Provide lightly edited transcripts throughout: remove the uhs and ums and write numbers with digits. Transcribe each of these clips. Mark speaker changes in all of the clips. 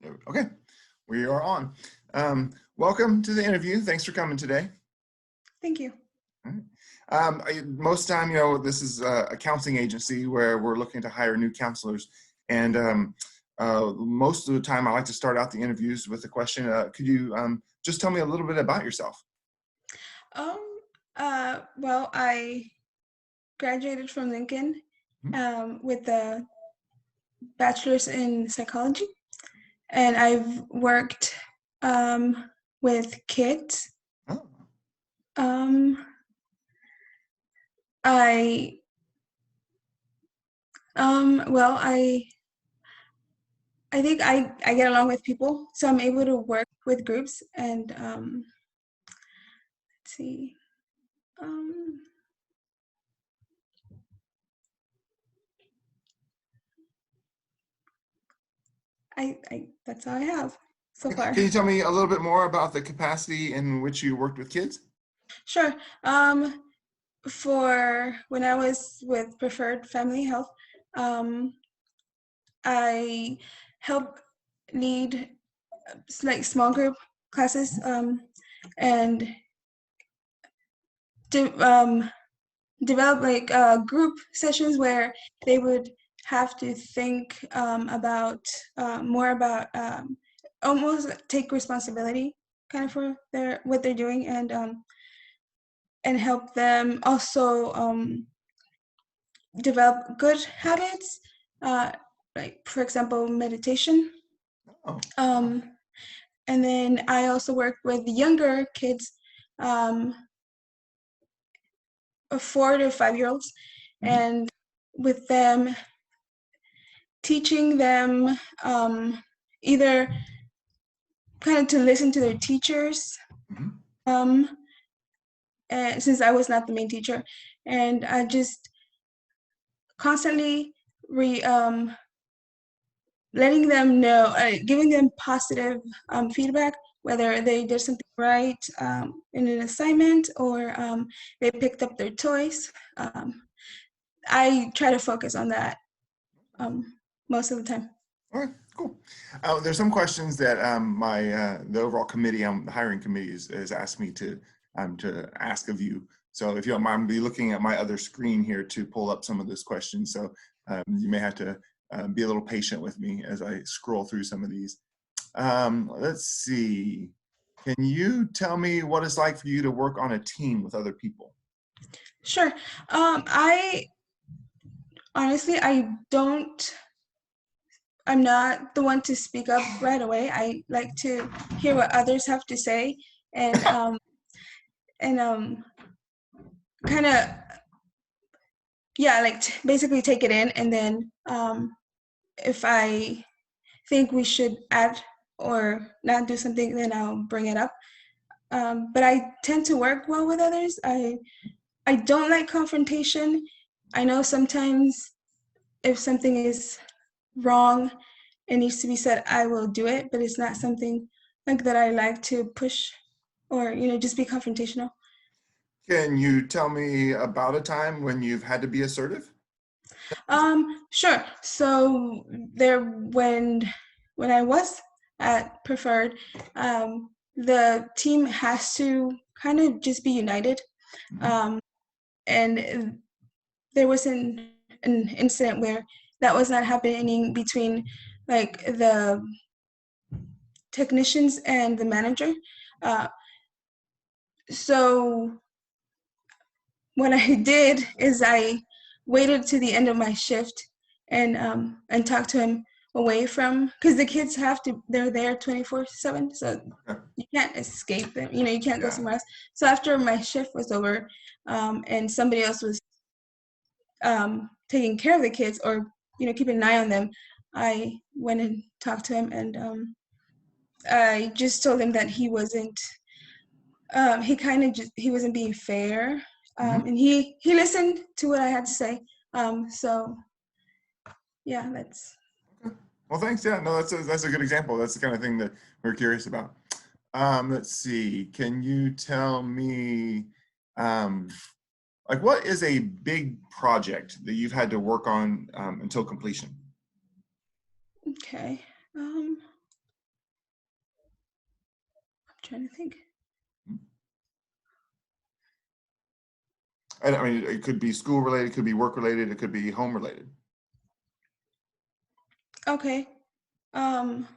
Speaker 1: Okay, we are on. Welcome to the interview. Thanks for coming today.
Speaker 2: Thank you.
Speaker 1: All right. Most time, this is a counseling agency where we're looking to hire new counselors. And most of the time, I like to start out the interviews with a question. Could you just tell me a little bit about yourself?
Speaker 2: Um, well, I graduated from Lincoln
Speaker 1: Mhm.
Speaker 2: with a bachelor's in psychology, and I've worked with kids.
Speaker 1: Oh,
Speaker 2: Um, I well, I think I get along with people, so I'm able to work with groups and let's see. Um, I that's all I have so
Speaker 1: okay.
Speaker 2: far.
Speaker 1: Can you tell me a little bit more about the capacity in which you worked with kids?
Speaker 2: Sure. For when I was with Preferred Family Health, um, I helped lead like small group classes and de- um, develop like group sessions where they would have to think about more about almost take responsibility kind of for their what they're doing and help them also develop good habits, uh, like for example, meditation.
Speaker 1: Oh, wow.
Speaker 2: Um, and then I also work with younger kids, um, 4 to 5 year olds,
Speaker 1: Mhm.
Speaker 2: and with them teaching them either kind of to listen to their teachers,
Speaker 1: Mhm.
Speaker 2: um, and since I was not the main teacher, and I just constantly re letting them know, giving them positive feedback, whether they did something right in an assignment or they picked up their toys. I try to focus on that um, most of the time.
Speaker 1: All right, cool. There's some questions that the overall committee, the hiring committee, has asked me to ask of you. So if you don't mind, I'll be looking at my other screen here to pull up some of those questions. So you may have to be a little patient with me as I scroll through some of these. Let's see. Can you tell me what it's like for you to work on a team with other people?
Speaker 2: Sure. I honestly, I'm not the one to speak up right away. I like to hear what others have to say and and kind of yeah, like basically take it in, and then if I think we should add or not do something, then I'll bring it up. But I tend to work well with others. I don't like confrontation. I know sometimes if something is wrong, it needs to be said. I will do it, but it's not something like that I like to push or just be confrontational.
Speaker 1: Can you tell me about a time when you've had to be assertive?
Speaker 2: Sure. So there, when I was at Preferred, the team has to kind of just be united.
Speaker 1: Mhm.
Speaker 2: Um, and there was an incident where that was not happening between like the technicians and the manager. Uh, so what I did is I waited to the end of my shift and talked to him away from, because the kids they're there 24/7, so
Speaker 1: Okay.
Speaker 2: you can't escape them. You can't go
Speaker 1: Yeah.
Speaker 2: somewhere else. So after my shift was over, and somebody else was taking care of the kids or keeping an eye on them, I went and talked to him and I just told him that he kind of just he wasn't being fair,
Speaker 1: Mhm.
Speaker 2: and he listened to what I had to say. So yeah, that's
Speaker 1: Okay. Well, thanks. Yeah, no, that's a good example. That's the kind of thing that we're curious about. Let's see. Can you tell me, um, like, what is a big project that you've had to work on until completion?
Speaker 2: okay. Um, trying to think.
Speaker 1: And I mean, it could be school related, it could be work related, it could be home related.
Speaker 2: Okay. I'm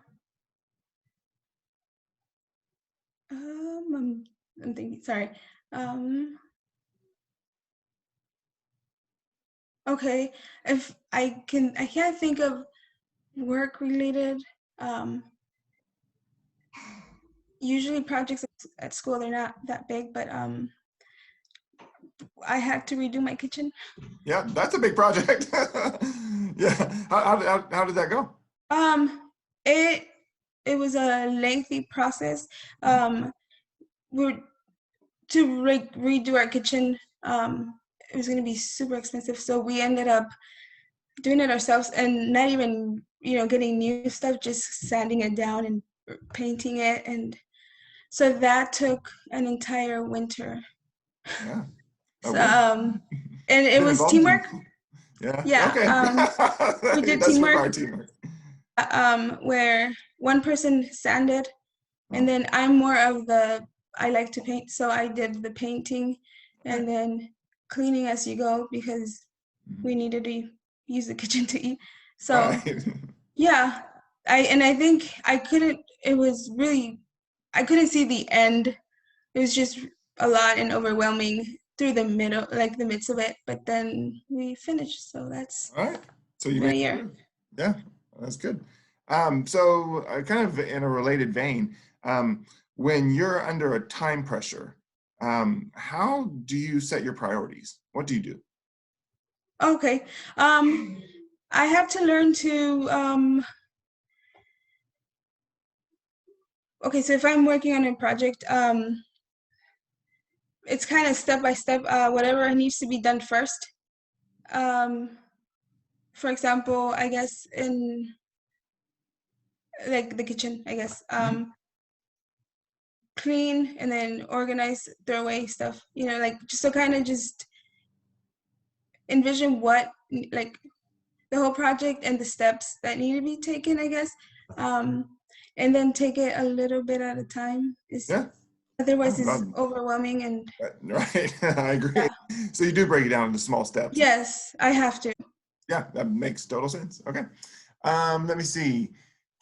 Speaker 2: thinking, sorry. Okay, if I can't think of work related. Usually projects at school, they're not that big, but I had to redo my kitchen.
Speaker 1: Yeah, that's a big project. Yeah, how did that go?
Speaker 2: Um, it it was a lengthy process. We're to redo our kitchen. It was going to be super expensive, so we ended up doing it ourselves, and not even getting new stuff, just sanding it down and painting it, and so that took an entire winter.
Speaker 1: Yeah.
Speaker 2: So
Speaker 1: Okay.
Speaker 2: and it
Speaker 1: Been
Speaker 2: was
Speaker 1: involved
Speaker 2: teamwork.
Speaker 1: in. Yeah.
Speaker 2: Yeah,
Speaker 1: Okay.
Speaker 2: we did
Speaker 1: That's
Speaker 2: teamwork,
Speaker 1: require teamwork.
Speaker 2: where one person sanded, and
Speaker 1: Oh,
Speaker 2: then I'm more of the, I like to paint, so I did the painting
Speaker 1: okay.
Speaker 2: and then cleaning as you go, because
Speaker 1: Mhm.
Speaker 2: we needed to use the kitchen to eat. So
Speaker 1: Right.
Speaker 2: yeah, I think it was really, I couldn't see the end. It was just a lot and overwhelming through the middle, like the midst of it, but then we finished, so that's
Speaker 1: All right. So you
Speaker 2: been
Speaker 1: made
Speaker 2: a
Speaker 1: it
Speaker 2: year.
Speaker 1: through. Yeah, that's good. So kind of in a related vein, when you're under a time pressure, how do you set your priorities? What do you do?
Speaker 2: Okay. I have to learn to okay, so if I'm working on a project, it's kind of step by step, whatever needs to be done first. Um, for example, I guess in like the kitchen, I guess,
Speaker 1: Mhm.
Speaker 2: clean and then organize, throw away stuff, like just to kind of just envision what, like the whole project and the steps that need to be taken, I guess. Um, and then take it a little bit at a time. Is
Speaker 1: Yeah.
Speaker 2: Otherwise
Speaker 1: Oh,
Speaker 2: it's overwhelming, and
Speaker 1: right. I agree.
Speaker 2: yeah.
Speaker 1: So you do break it down into small steps.
Speaker 2: Yes, I have to.
Speaker 1: Yeah, that makes total sense. Okay. Let me see.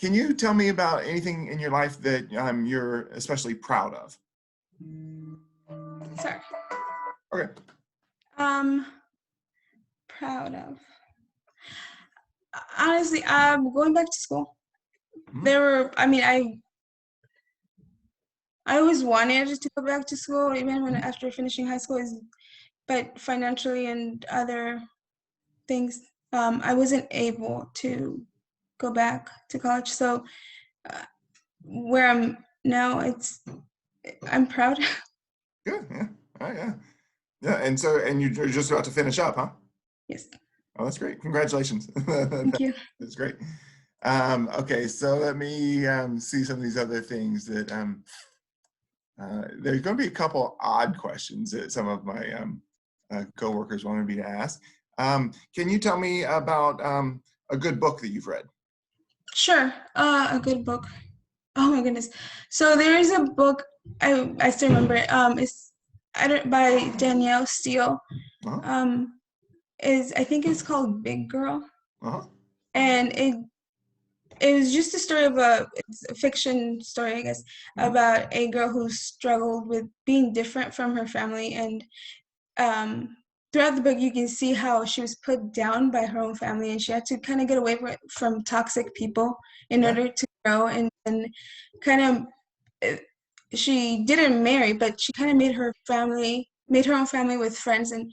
Speaker 1: Can you tell me about anything in your life that you're especially proud of?
Speaker 2: Sorry.
Speaker 1: Okay.
Speaker 2: Um, Proud of. Honestly, going back to school.
Speaker 1: Mhm.
Speaker 2: There were, I mean, I always wanted to go back to school, even when
Speaker 1: Mhm.
Speaker 2: after finishing high school, but financially and other things, I wasn't able to go back to college. So uh, where I'm now, I'm proud.
Speaker 1: Good. Yeah. Oh, yeah. Yeah. And so, and you're just about to finish up, huh?
Speaker 2: Yes,
Speaker 1: Oh, that's great. Congratulations.
Speaker 2: thank you.
Speaker 1: That's great. Okay, so let me see some of these other things that there's going to be a couple odd questions that some of my coworkers wanted me to ask. Can you tell me about a good book that you've read?
Speaker 2: Sure, a good book. Oh my goodness. So there is a book, I still remember it. It's I don't by Danielle Steele.
Speaker 1: Uh-huh.
Speaker 2: Um, is I think it's called Big Girl,
Speaker 1: Uh-huh.
Speaker 2: and it was just a story of it's a fiction story, I guess,
Speaker 1: Mhm.
Speaker 2: about a girl who struggled with being different from her family, and um, throughout the book you can see how she was put down by her own family, and she had to kind of get away from toxic people in
Speaker 1: Yeah.
Speaker 2: order to grow, and kind of she didn't marry, but she kind of made her own family with friends,
Speaker 1: Oh,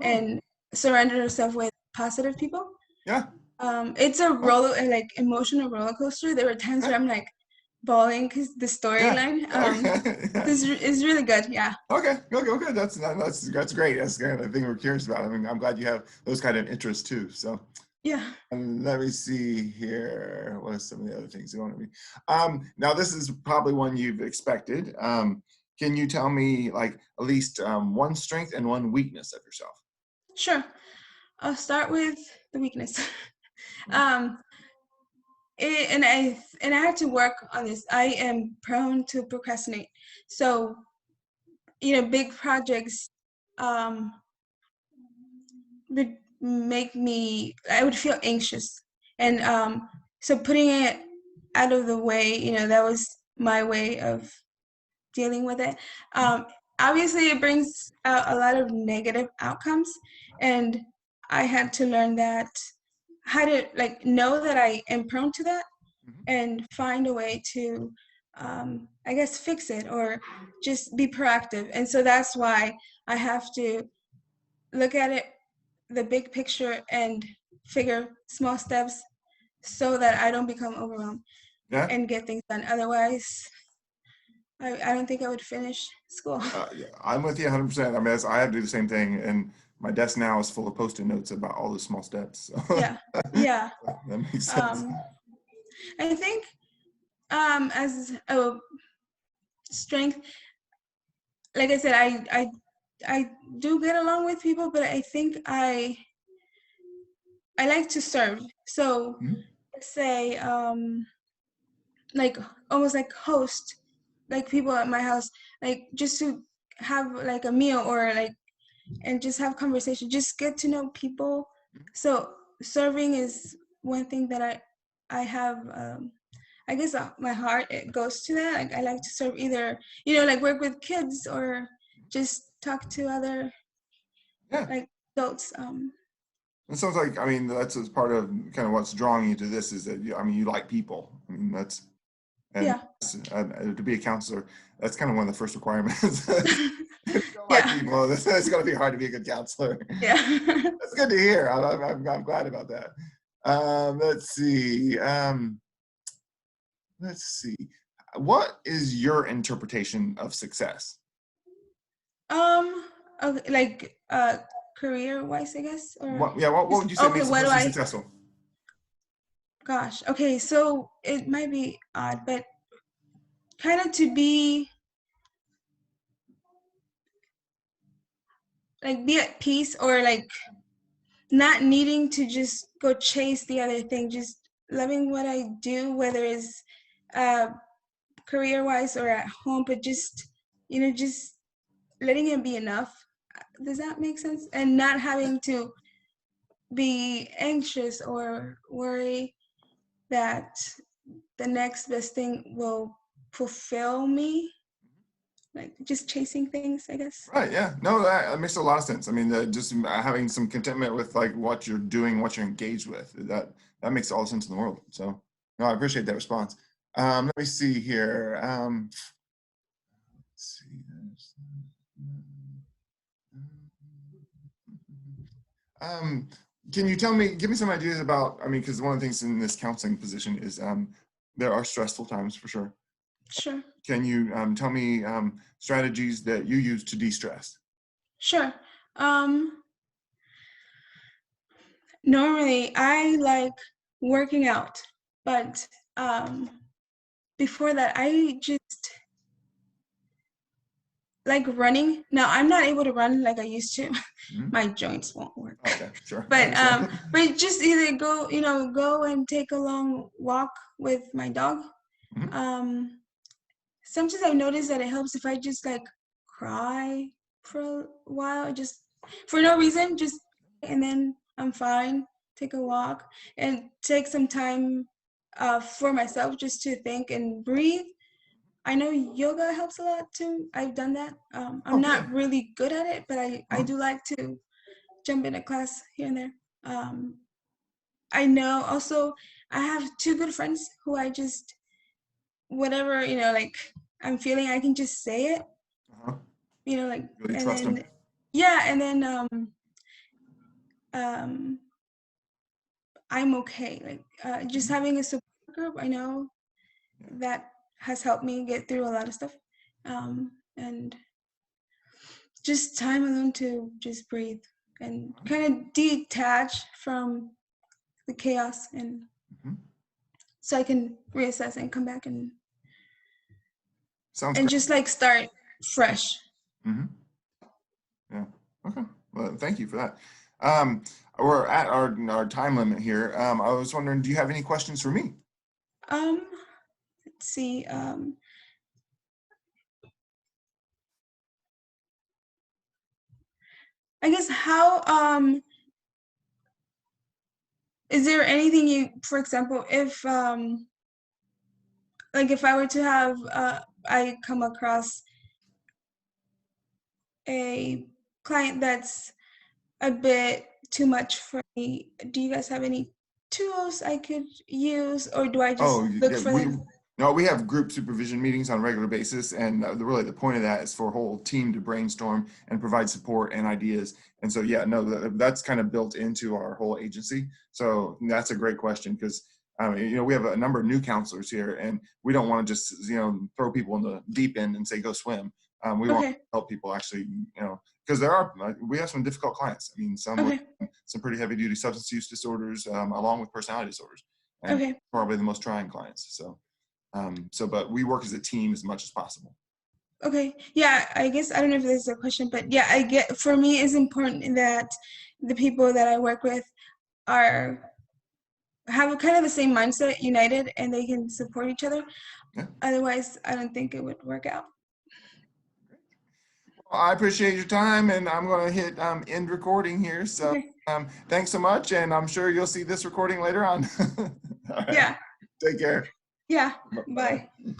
Speaker 2: and surrounded herself with positive people.
Speaker 1: yeah.
Speaker 2: It's a
Speaker 1: Oh,
Speaker 2: like emotional roller coaster. There were times
Speaker 1: yeah.
Speaker 2: where I'm like bawling because the
Speaker 1: Yeah.
Speaker 2: storyline
Speaker 1: Okay. Yeah.
Speaker 2: is really good. Yeah.
Speaker 1: Okay. Okay. Okay. That's great. That's the kind of thing we're curious about. I mean, I'm glad you have those kind of interests too. So.
Speaker 2: Yeah.
Speaker 1: Let me see here. What are some of the other things you want to be? Now, this is probably one you've expected. Can you tell me, like, at least one strength and one weakness of yourself?
Speaker 2: Sure. I'll start with the weakness. um, and I had to work on this. I am prone to procrastinate. So, big projects um would make me, I would feel anxious. And so putting it out of the way, that was my way of dealing with it. Um, Obviously, it brings out a lot of negative outcomes, and I had to learn that how to like know that I am prone to that
Speaker 1: Mhm.
Speaker 2: and find a way to, I guess, fix it or just be proactive. And so that's why I have to look at it, the big picture, and figure small steps so that I don't become overwhelmed
Speaker 1: Yeah.
Speaker 2: and get things done. Otherwise, I don't think I would finish school.
Speaker 1: Yeah, I'm with you 100%. I mean, I have to do the same thing, and my desk now is full of post-it notes about all the small steps. So
Speaker 2: Yeah, yeah.
Speaker 1: that makes sense.
Speaker 2: Um, I think as a strength, like I said, I do get along with people, but I think I like to serve. So
Speaker 1: Mhm.
Speaker 2: let's say like almost like host like people at my house, like just to have like a meal or like and just have conversation, just get to know people. So serving is one thing that I have I guess my heart, it goes to that. Like I like to serve, either like work with kids or just talk to other
Speaker 1: Yeah,
Speaker 2: like adults.
Speaker 1: it sounds like, I mean, that's as part of kind of what's drawing you to this is that I mean, you like people. I mean, and
Speaker 2: Yeah.
Speaker 1: to be a counselor, that's kind of one of the first requirements. If you don't like
Speaker 2: Yeah.
Speaker 1: people, it's going to be hard to be a good counselor.
Speaker 2: Yeah.
Speaker 1: That's good to hear. I'm glad about that. Let's see. Let's see. What is your interpretation of success?
Speaker 2: um okay, like career wise, I guess, or
Speaker 1: What
Speaker 2: just
Speaker 1: would you say
Speaker 2: okay,
Speaker 1: makes a
Speaker 2: what do
Speaker 1: person
Speaker 2: I
Speaker 1: successful?
Speaker 2: gosh, okay, so it might be odd, but kind of to be like be at peace, or like not needing to just go chase the other thing, just loving what I do, whether it's uh career wise or at home, but just just letting it be enough. Does that make sense? And not having to be anxious or worry that the next best thing will fulfill me, like just chasing things, I guess.
Speaker 1: Right. Yeah. No, that makes a lot of sense. I mean, just having some contentment with like what you're doing, what you're engaged with, that makes all the sense in the world. So, no, I appreciate that response. Let me see here. Let's see. Um, can you give me some ideas about, I mean, because one of the things in this counseling position is there are stressful times for sure.
Speaker 2: Sure.
Speaker 1: Can you tell me strategies that you use to de-stress?
Speaker 2: Sure. um Normally I like working out, but um before that I just like running. Now I'm not able to run like I used to.
Speaker 1: Mhm.
Speaker 2: My joints won't work.
Speaker 1: Okay, sure. I
Speaker 2: But
Speaker 1: understand.
Speaker 2: just either go and take a long walk with my dog.
Speaker 1: Mhm.
Speaker 2: Um Sometimes I've noticed that it helps if I just like cry for a while, just for no reason, just, and then I'm fine. Take a walk and take some time for myself just to think and breathe. I know yoga helps a lot too. I've done that.
Speaker 1: Oh,
Speaker 2: I'm
Speaker 1: good.
Speaker 2: not really good at it, but I
Speaker 1: Uh-huh.
Speaker 2: do like to jump in a class here and there. I know also I have two good friends who I just, whatever, like I'm feeling, I can just say it,
Speaker 1: Uh-huh.
Speaker 2: like,
Speaker 1: Really
Speaker 2: and
Speaker 1: trust
Speaker 2: then,
Speaker 1: them.
Speaker 2: yeah, and then um, I'm okay. Like just
Speaker 1: Mhm.
Speaker 2: having a support group, I know
Speaker 1: Yeah.
Speaker 2: that has helped me get through a lot of stuff. And just time alone to just breathe and
Speaker 1: Uh-huh.
Speaker 2: kind of detach from the chaos, and
Speaker 1: Mhm.
Speaker 2: so I can reassess and come back
Speaker 1: Sounds
Speaker 2: and
Speaker 1: great.
Speaker 2: just like start fresh.
Speaker 1: Hmm. Yeah. Okay. Well, thank you for that. Um, we're at our time limit here. I was wondering, do you have any questions for me?
Speaker 2: let's see. I guess how is there anything you, for example, if like if I were to have I come across a client that's a bit too much for me, do you guys have any tools I could use, or do I just
Speaker 1: Oh,
Speaker 2: look
Speaker 1: yeah,
Speaker 2: for them?
Speaker 1: no, we have group supervision meetings on a regular basis, and really the point of that is for a whole team to brainstorm and provide support and ideas. And so, yeah, no, that's kind of built into our whole agency. So that's a great question because, we have a number of new counselors here, and we don't want to just, throw people in the deep end and say, go swim. We want to
Speaker 2: Okay,
Speaker 1: help people actually, because we have some difficult clients. I mean, some with
Speaker 2: okay,
Speaker 1: some pretty heavy duty substance use disorders, along with personality disorders, and
Speaker 2: okay,
Speaker 1: probably the most trying clients. But we work as a team as much as possible.
Speaker 2: okay. Yeah, I guess I don't know if this is a question, but yeah, I get, for me it's important that the people that I work with are have kind of the same mindset, united, and they can support each other.
Speaker 1: Yeah.
Speaker 2: Otherwise, I don't think it would work out.
Speaker 1: Well, I appreciate your time, and I'm going to hit end recording here. So
Speaker 2: Okay.
Speaker 1: thanks so much, and I'm sure you'll see this recording later on. All right.
Speaker 2: Yeah.
Speaker 1: Take care.
Speaker 2: Yeah.
Speaker 1: Bye.
Speaker 2: Bye.